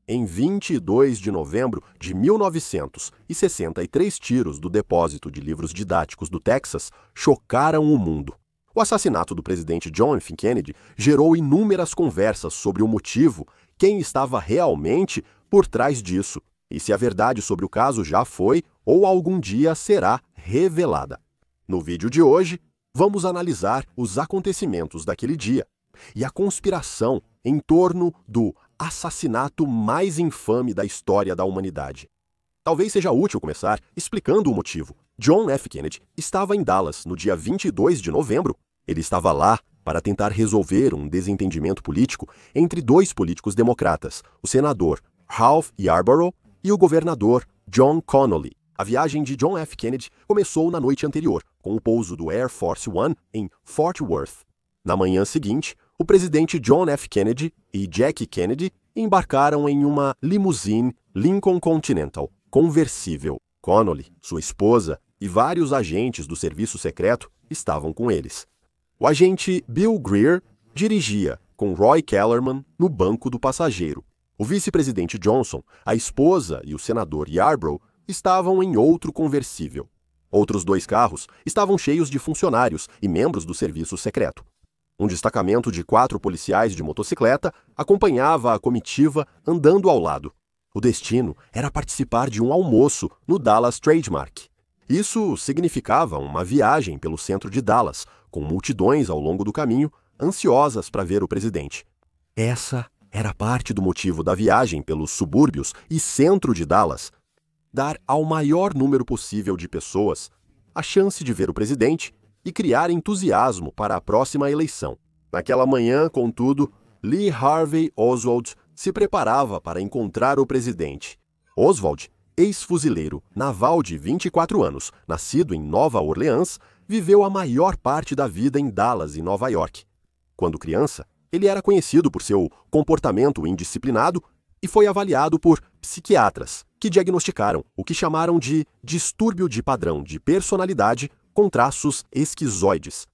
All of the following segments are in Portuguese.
Em 22 de novembro de 1963, tiros do depósito de livros didáticos do Texas chocaram o mundo. O assassinato do presidente John F. Kennedy gerou inúmeras conversas sobre o motivo, quem estava realmente por trás disso, e se a verdade sobre o caso já foi ou algum dia será revelada. No vídeo de hoje, vamos analisar os acontecimentos daquele dia e a conspiração em torno do assassinato mais infame da história da humanidade. Talvez seja útil começar explicando o motivo. John F. Kennedy estava em Dallas no dia 22 de novembro. Ele estava lá para tentar resolver um desentendimento político entre dois políticos democratas, o senador Ralph Yarborough e o governador John Connally. A viagem de John F. Kennedy começou na noite anterior, com o pouso do Air Force One em Fort Worth. Na manhã seguinte, o presidente John F. Kennedy e Jackie Kennedy embarcaram em uma limusine Lincoln Continental conversível. Connally, sua esposa e vários agentes do serviço secreto estavam com eles. O agente Bill Greer dirigia, com Roy Kellerman no banco do passageiro. O vice-presidente Johnson, a esposa e o senador Yarborough estavam em outro conversível. Outros dois carros estavam cheios de funcionários e membros do serviço secreto. Um destacamento de 4 policiais de motocicleta acompanhava a comitiva andando ao lado. O destino era participar de um almoço no Dallas Trademark. Isso significava uma viagem pelo centro de Dallas, com multidões ao longo do caminho, ansiosas para ver o presidente. Essa era parte do motivo da viagem pelos subúrbios e centro de Dallas: dar ao maior número possível de pessoas a chance de ver o presidente e criar entusiasmo para a próxima eleição. Naquela manhã, contudo, Lee Harvey Oswald se preparava para encontrar o presidente. Oswald, ex-fuzileiro naval de 24 anos, nascido em Nova Orleans, viveu a maior parte da vida em Dallas e Nova York. Quando criança, ele era conhecido por seu comportamento indisciplinado e foi avaliado por psiquiatras, que diagnosticaram o que chamaram de distúrbio de padrão de personalidade com traços esquizoides.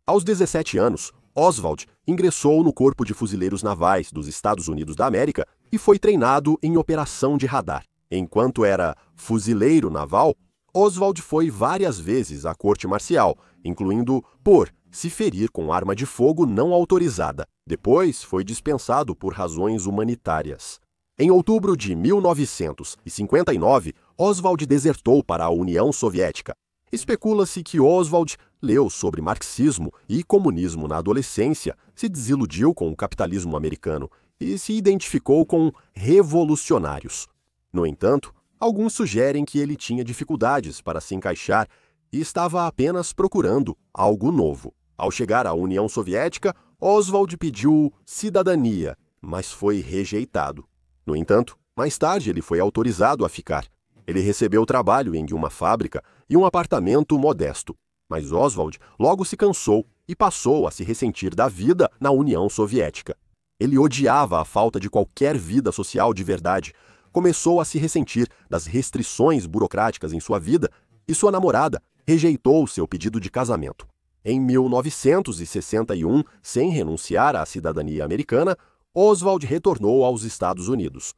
Aos 17 anos, Oswald ingressou no Corpo de Fuzileiros Navais dos Estados Unidos da América e foi treinado em operação de radar. Enquanto era fuzileiro naval, Oswald foi várias vezes à corte marcial, incluindo por se ferir com arma de fogo não autorizada. Depois foi dispensado por razões humanitárias. Em outubro de 1959, Oswald desertou para a União Soviética. Especula-se que Oswald leu sobre marxismo e comunismo na adolescência, se desiludiu com o capitalismo americano e se identificou com revolucionários. No entanto, alguns sugerem que ele tinha dificuldades para se encaixar e estava apenas procurando algo novo. Ao chegar à União Soviética, Oswald pediu cidadania, mas foi rejeitado. No entanto, mais tarde ele foi autorizado a ficar. Ele recebeu trabalho em uma fábrica e um apartamento modesto. Mas Oswald logo se cansou e passou a se ressentir da vida na União Soviética. Ele odiava a falta de qualquer vida social de verdade. Começou a se ressentir das restrições burocráticas em sua vida e sua namorada rejeitou seu pedido de casamento. Em 1961, sem renunciar à cidadania americana, Oswald retornou aos Estados Unidos.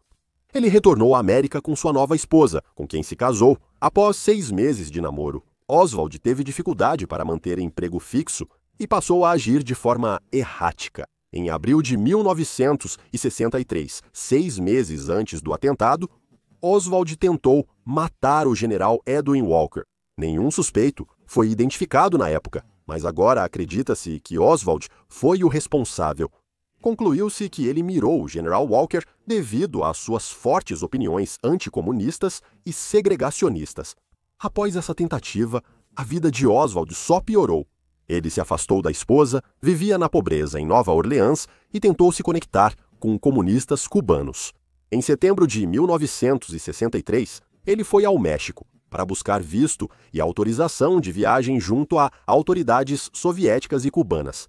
Ele retornou à América com sua nova esposa, com quem se casou. Após 6 meses de namoro, Oswald teve dificuldade para manter emprego fixo e passou a agir de forma errática. Em abril de 1963, 6 meses antes do atentado, Oswald tentou matar o general Edwin Walker. Nenhum suspeito foi identificado na época, mas agora acredita-se que Oswald foi o responsável. Concluiu-se que ele mirou o general Walker devido às suas fortes opiniões anticomunistas e segregacionistas. Após essa tentativa, a vida de Oswald só piorou. Ele se afastou da esposa, vivia na pobreza em Nova Orleans e tentou se conectar com comunistas cubanos. Em setembro de 1963, ele foi ao México para buscar visto e autorização de viagem junto a autoridades soviéticas e cubanas.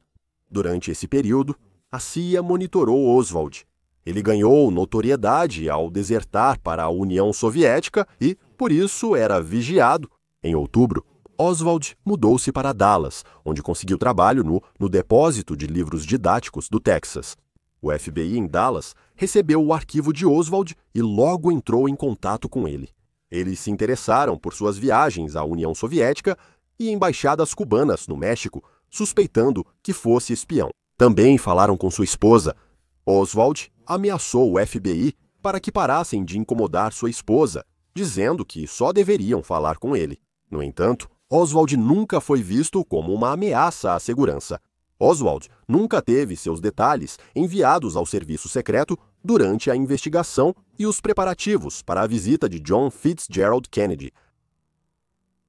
Durante esse período, a CIA monitorou Oswald. Ele ganhou notoriedade ao desertar para a União Soviética e, por isso, era vigiado. Em outubro, Oswald mudou-se para Dallas, onde conseguiu trabalho no depósito de livros didáticos do Texas. O FBI em Dallas recebeu o arquivo de Oswald e logo entrou em contato com ele. Eles se interessaram por suas viagens à União Soviética e embaixadas cubanas no México, suspeitando que fosse espião. Também falaram com sua esposa. Oswald ameaçou o FBI para que parassem de incomodar sua esposa, dizendo que só deveriam falar com ele. No entanto, Oswald nunca foi visto como uma ameaça à segurança. Oswald nunca teve seus detalhes enviados ao serviço secreto durante a investigação e os preparativos para a visita de John Fitzgerald Kennedy.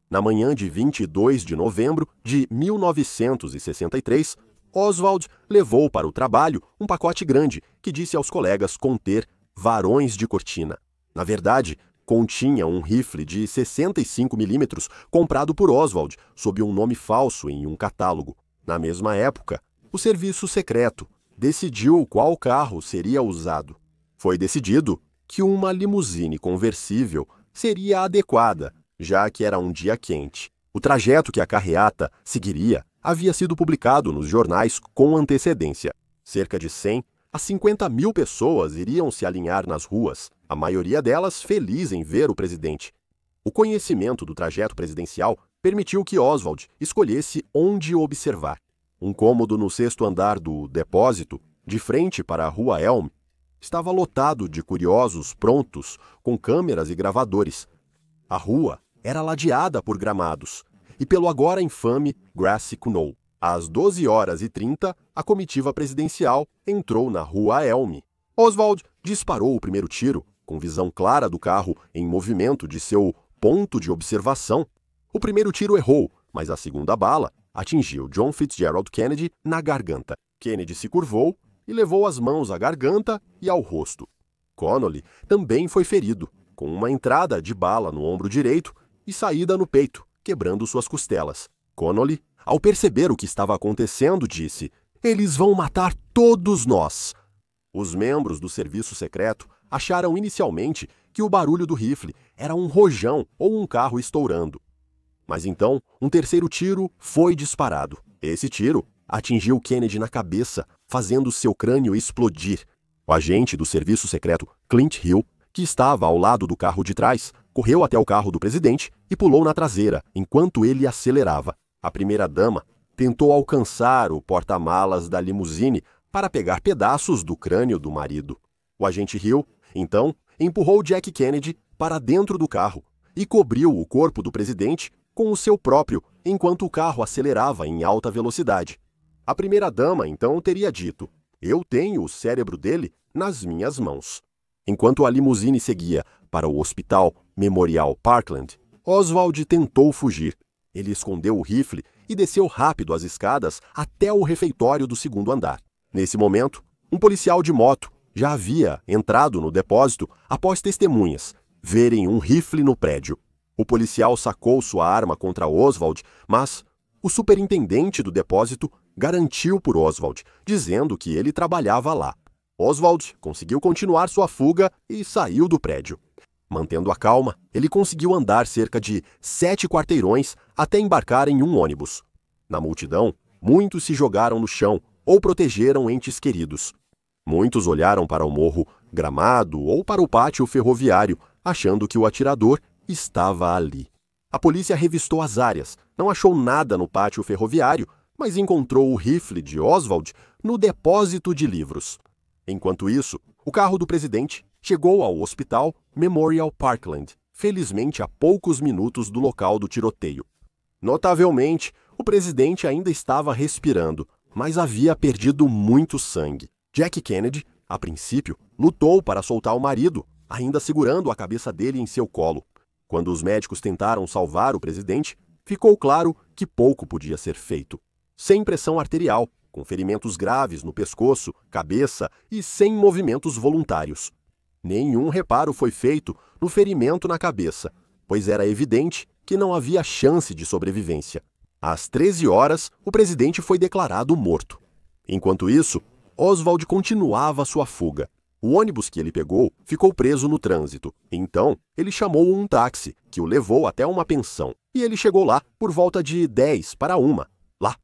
Na manhã de 22 de novembro de 1963, Oswald levou para o trabalho um pacote grande que disse aos colegas conter varões de cortina. Na verdade, continha um rifle de 65 mm comprado por Oswald sob um nome falso em um catálogo. Na mesma época, o serviço secreto decidiu qual carro seria usado. Foi decidido que uma limusine conversível seria adequada, já que era um dia quente. O trajeto que a carreata seguiria havia sido publicado nos jornais com antecedência. Cerca de 100 a 50 mil pessoas iriam se alinhar nas ruas, a maioria delas feliz em ver o presidente. O conhecimento do trajeto presidencial permitiu que Oswald escolhesse onde observar. Um cômodo no 6º andar do depósito, de frente para a Rua Elm, estava lotado de curiosos prontos com câmeras e gravadores. A rua era ladeada por gramados e pelo agora infame Grassy Knoll. Às 12h30, a comitiva presidencial entrou na Rua Elm. Oswald disparou o primeiro tiro, com visão clara do carro em movimento de seu ponto de observação. O primeiro tiro errou, mas a segunda bala atingiu John Fitzgerald Kennedy na garganta. Kennedy se curvou e levou as mãos à garganta e ao rosto. Connolly também foi ferido, com uma entrada de bala no ombro direito e saída no peito, quebrando suas costelas. Connolly, ao perceber o que estava acontecendo, disse: "Eles vão matar todos nós." Os membros do serviço secreto acharam inicialmente que o barulho do rifle era um rojão ou um carro estourando. Mas então, um terceiro tiro foi disparado. Esse tiro atingiu Kennedy na cabeça, fazendo seu crânio explodir. O agente do serviço secreto, Clint Hill, que estava ao lado do carro de trás, correu até o carro do presidente e pulou na traseira, enquanto ele acelerava. A primeira-dama tentou alcançar o porta-malas da limusine para pegar pedaços do crânio do marido. O agente Hill, então, empurrou Jack Kennedy para dentro do carro e cobriu o corpo do presidente com o seu próprio, enquanto o carro acelerava em alta velocidade. A primeira-dama, então, teria dito: "Eu tenho o cérebro dele nas minhas mãos." Enquanto a limusine seguia para o Hospital Memorial Parkland, Oswald tentou fugir. Ele escondeu o rifle e desceu rápido as escadas até o refeitório do 2º andar. Nesse momento, um policial de moto já havia entrado no depósito após testemunhas verem um rifle no prédio. O policial sacou sua arma contra Oswald, mas o superintendente do depósito garantiu por Oswald, dizendo que ele trabalhava lá. Oswald conseguiu continuar sua fuga e saiu do prédio. Mantendo a calma, ele conseguiu andar cerca de 7 quarteirões até embarcar em um ônibus. Na multidão, muitos se jogaram no chão ou protegeram entes queridos. Muitos olharam para o morro gramado ou para o pátio ferroviário, achando que o atirador estava ali. A polícia revistou as áreas, não achou nada no pátio ferroviário, mas encontrou o rifle de Oswald no depósito de livros. Enquanto isso, o carro do presidente chegou ao Hospital Memorial Parkland, felizmente a poucos minutos do local do tiroteio. Notavelmente, o presidente ainda estava respirando, mas havia perdido muito sangue. Jack Kennedy, a princípio, lutou para soltar o marido, ainda segurando a cabeça dele em seu colo. Quando os médicos tentaram salvar o presidente, ficou claro que pouco podia ser feito. Sem pressão arterial, com ferimentos graves no pescoço, cabeça e sem movimentos voluntários. Nenhum reparo foi feito no ferimento na cabeça, pois era evidente que não havia chance de sobrevivência. Às 13 horas, o presidente foi declarado morto. Enquanto isso, Oswald continuava sua fuga. O ônibus que ele pegou ficou preso no trânsito. Então, ele chamou um táxi, que o levou até uma pensão. E ele chegou lá por volta de 10 para 1. Lá,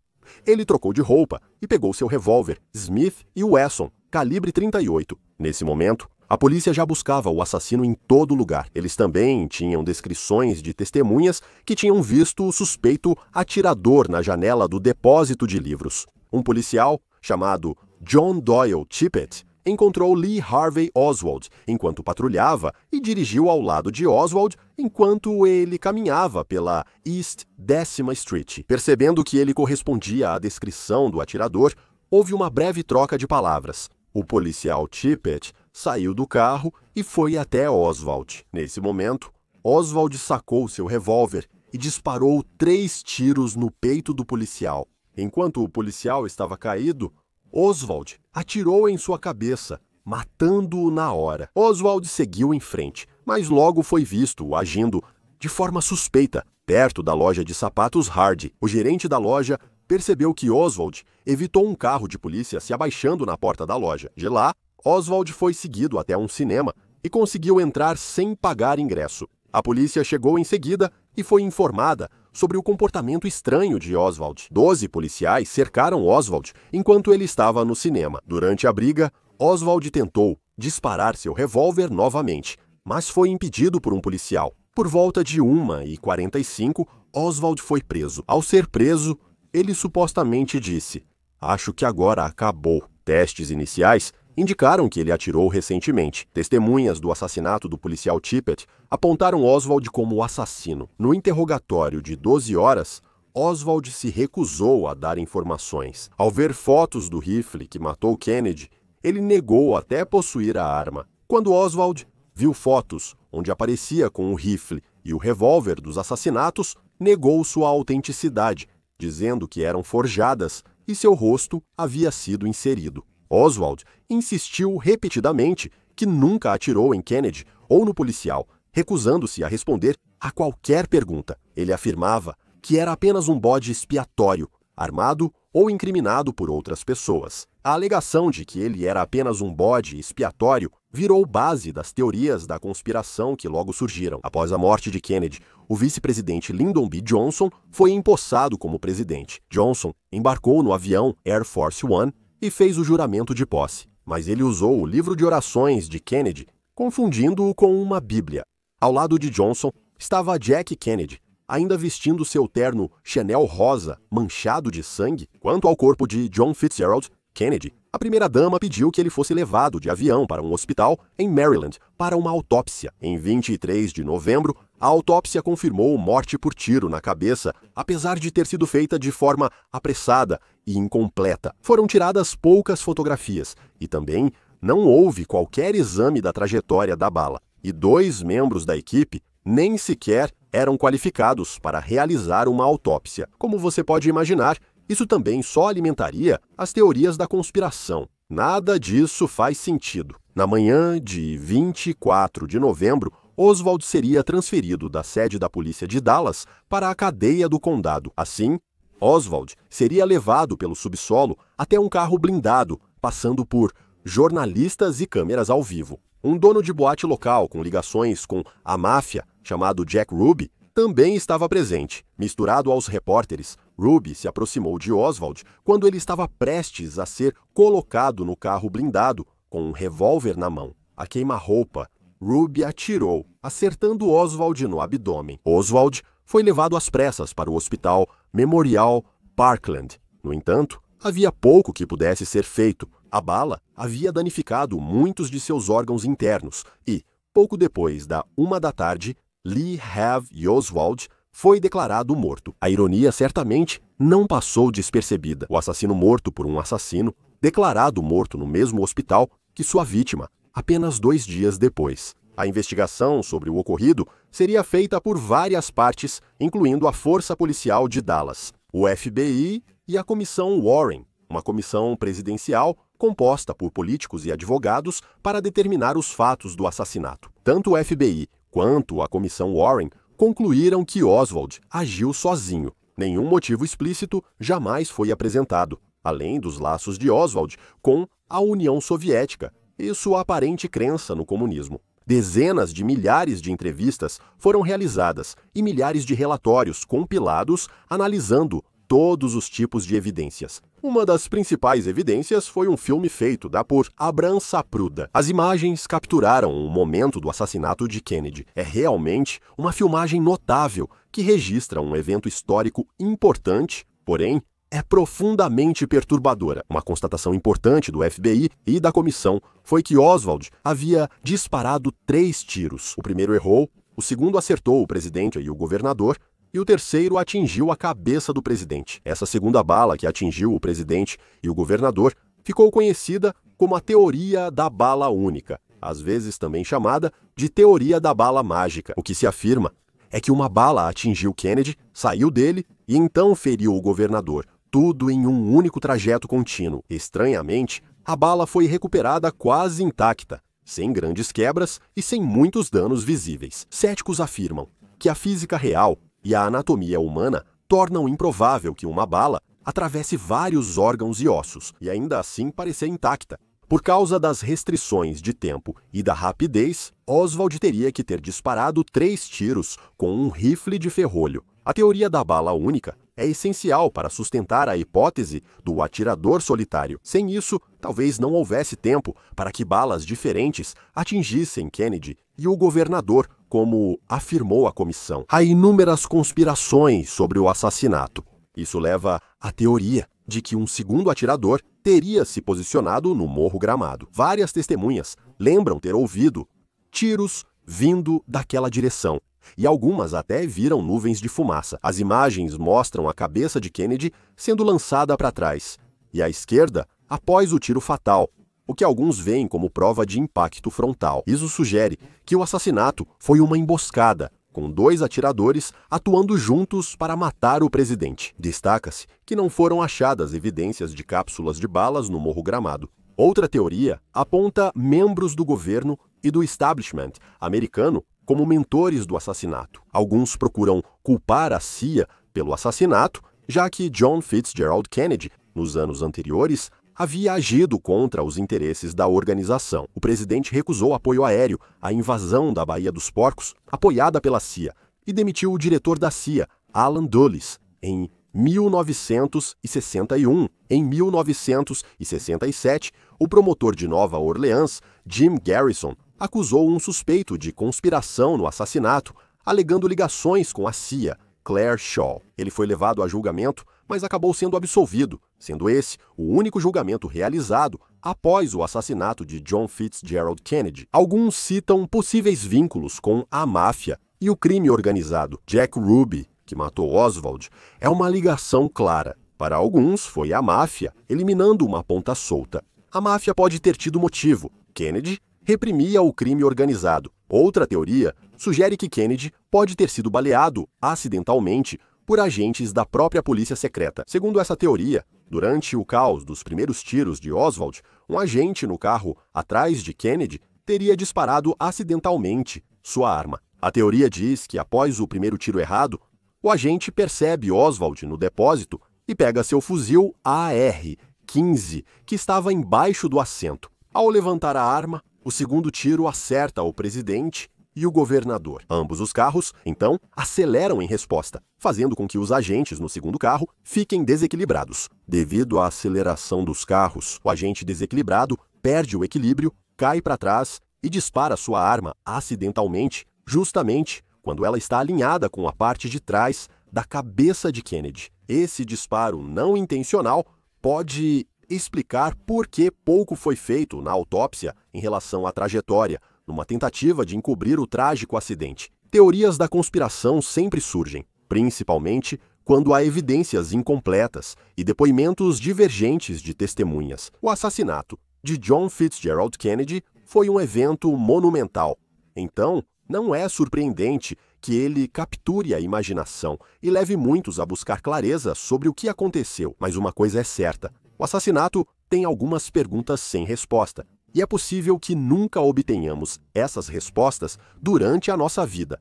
Ele trocou de roupa e pegou seu revólver Smith & Wesson, calibre 38. Nesse momento, a polícia já buscava o assassino em todo lugar. Eles também tinham descrições de testemunhas que tinham visto o suspeito atirador na janela do depósito de livros. Um policial, chamado John Doyle Tippett, encontrou Lee Harvey Oswald enquanto patrulhava e dirigiu ao lado de Oswald enquanto ele caminhava pela East 10ª Street. Percebendo que ele correspondia à descrição do atirador, houve uma breve troca de palavras. O policial Tippett saiu do carro e foi até Oswald. Nesse momento, Oswald sacou seu revólver e disparou 3 tiros no peito do policial. Enquanto o policial estava caído, Oswald atirou em sua cabeça, matando-o na hora. Oswald seguiu em frente, mas logo foi visto agindo de forma suspeita perto da loja de sapatos Hardy. O gerente da loja percebeu que Oswald evitou um carro de polícia se abaixando na porta da loja. De lá, Oswald foi seguido até um cinema e conseguiu entrar sem pagar ingresso. A polícia chegou em seguida e foi informada sobre o comportamento estranho de Oswald. 12 policiais cercaram Oswald enquanto ele estava no cinema. Durante a briga, Oswald tentou disparar seu revólver novamente, mas foi impedido por um policial. Por volta de 1h45, Oswald foi preso. Ao ser preso, ele supostamente disse: "Acho que agora acabou." Testes iniciais indicaram que ele atirou recentemente. Testemunhas do assassinato do policial Tippett apontaram Oswald como o assassino. No interrogatório de 12 horas, Oswald se recusou a dar informações. Ao ver fotos do rifle que matou Kennedy, ele negou até possuir a arma. Quando Oswald viu fotos onde aparecia com o rifle e o revólver dos assassinatos, negou sua autenticidade, dizendo que eram forjadas e seu rosto havia sido inserido. Oswald insistiu repetidamente que nunca atirou em Kennedy ou no policial, recusando-se a responder a qualquer pergunta. Ele afirmava que era apenas um bode expiatório, armado ou incriminado por outras pessoas. A alegação de que ele era apenas um bode expiatório virou base das teorias da conspiração que logo surgiram. Após a morte de Kennedy, o vice-presidente Lyndon B. Johnson foi empossado como presidente. Johnson embarcou no avião Air Force One e fez o juramento de posse, mas ele usou o livro de orações de Kennedy, confundindo-o com uma Bíblia. Ao lado de Johnson estava Jack Kennedy, ainda vestindo seu terno Chanel rosa manchado de sangue. Quanto ao corpo de John Fitzgerald Kennedy, a primeira-dama pediu que ele fosse levado de avião para um hospital em Maryland para uma autópsia. Em 23 de novembro, a autópsia confirmou morte por tiro na cabeça, apesar de ter sido feita de forma apressada e incompleta. Foram tiradas poucas fotografias e também não houve qualquer exame da trajetória da bala. E 2 membros da equipe nem sequer eram qualificados para realizar uma autópsia. Como você pode imaginar, isso também só alimentaria as teorias da conspiração. Nada disso faz sentido. Na manhã de 24 de novembro, Oswald seria transferido da sede da polícia de Dallas para a cadeia do condado. Assim, Oswald seria levado pelo subsolo até um carro blindado, passando por jornalistas e câmeras ao vivo. Um dono de boate local com ligações com a máfia, chamado Jack Ruby, também estava presente. Misturado aos repórteres, Ruby se aproximou de Oswald quando ele estava prestes a ser colocado no carro blindado, com um revólver na mão. A queima-roupa, Ruby atirou, acertando Oswald no abdômen. Oswald foi levado às pressas para o hospital Memorial Parkland. No entanto, havia pouco que pudesse ser feito. A bala havia danificado muitos de seus órgãos internos e, pouco depois da 1 da tarde, Lee Harvey Oswald foi declarado morto. A ironia certamente não passou despercebida. O assassino morto por um assassino, declarado morto no mesmo hospital que sua vítima, apenas 2 dias depois. A investigação sobre o ocorrido seria feita por várias partes, incluindo a Força Policial de Dallas, o FBI e a Comissão Warren, uma comissão presidencial composta por políticos e advogados para determinar os fatos do assassinato. Tanto o FBI quanto a Comissão Warren concluíram que Oswald agiu sozinho. Nenhum motivo explícito jamais foi apresentado, além dos laços de Oswald com a União Soviética e sua aparente crença no comunismo. Dezenas de milhares de entrevistas foram realizadas e milhares de relatórios compilados analisando todos os tipos de evidências. Uma das principais evidências foi um filme feito por Abram Sapruda. As imagens capturaram o momento do assassinato de Kennedy. É realmente uma filmagem notável que registra um evento histórico importante, porém é profundamente perturbadora. Uma constatação importante do FBI e da comissão foi que Oswald havia disparado 3 tiros. O primeiro errou, o segundo acertou o presidente e o governador, e o terceiro atingiu a cabeça do presidente. Essa segunda bala, que atingiu o presidente e o governador, ficou conhecida como a teoria da bala única, às vezes também chamada de teoria da bala mágica. O que se afirma é que uma bala atingiu Kennedy, saiu dele e então feriu o governador. Tudo em um único trajeto contínuo. Estranhamente, a bala foi recuperada quase intacta, sem grandes quebras e sem muitos danos visíveis. Céticos afirmam que a física real e a anatomia humana tornam improvável que uma bala atravesse vários órgãos e ossos e ainda assim parecer intacta. Por causa das restrições de tempo e da rapidez, Oswald teria que ter disparado 3 tiros com um rifle de ferrolho. A teoria da bala única é essencial para sustentar a hipótese do atirador solitário. Sem isso, talvez não houvesse tempo para que balas diferentes atingissem Kennedy e o governador, como afirmou a comissão. Há inúmeras conspirações sobre o assassinato. Isso leva à teoria de que um segundo atirador teria se posicionado no Morro Gramado. Várias testemunhas lembram ter ouvido tiros vindo daquela direção, e algumas até viram nuvens de fumaça. As imagens mostram a cabeça de Kennedy sendo lançada para trás, e à esquerda, após o tiro fatal, o que alguns veem como prova de impacto frontal. Isso sugere que o assassinato foi uma emboscada, com 2 atiradores atuando juntos para matar o presidente. Destaca-se que não foram achadas evidências de cápsulas de balas no Morro Gramado. Outra teoria aponta membros do governo e do establishment americano como mentores do assassinato. Alguns procuram culpar a CIA pelo assassinato, já que John Fitzgerald Kennedy, nos anos anteriores, havia agido contra os interesses da organização. O presidente recusou apoio aéreo à invasão da Baía dos Porcos, apoiada pela CIA, e demitiu o diretor da CIA, Alan Dulles, em 1961. Em 1967, o promotor de Nova Orleans, Jim Garrison, acusou um suspeito de conspiração no assassinato, alegando ligações com a CIA, Claire Shaw. Ele foi levado a julgamento, mas acabou sendo absolvido, sendo esse o único julgamento realizado após o assassinato de John Fitzgerald Kennedy. Alguns citam possíveis vínculos com a máfia e o crime organizado. Jack Ruby, que matou Oswald, é uma ligação clara. Para alguns, foi a máfia, eliminando uma ponta solta. A máfia pode ter tido motivo. Kennedy reprimia o crime organizado. Outra teoria sugere que Kennedy pode ter sido baleado acidentalmente por agentes da própria polícia secreta. Segundo essa teoria, durante o caos dos primeiros tiros de Oswald, um agente no carro atrás de Kennedy teria disparado acidentalmente sua arma. A teoria diz que após o primeiro tiro errado, o agente percebe Oswald no depósito e pega seu fuzil AR-15, que estava embaixo do assento. Ao levantar a arma, o segundo tiro acerta o presidente e o governador. Ambos os carros, então, aceleram em resposta, fazendo com que os agentes no segundo carro fiquem desequilibrados. Devido à aceleração dos carros, o agente desequilibrado perde o equilíbrio, cai para trás e dispara sua arma acidentalmente, justamente quando ela está alinhada com a parte de trás da cabeça de Kennedy. Esse disparo não intencional pode explicar por que pouco foi feito na autópsia em relação à trajetória, numa tentativa de encobrir o trágico acidente. Teorias da conspiração sempre surgem, principalmente quando há evidências incompletas e depoimentos divergentes de testemunhas. O assassinato de John Fitzgerald Kennedy foi um evento monumental. Então, não é surpreendente que ele capture a imaginação e leve muitos a buscar clareza sobre o que aconteceu. Mas uma coisa é certa: o assassinato tem algumas perguntas sem resposta, e é possível que nunca obtenhamos essas respostas durante a nossa vida.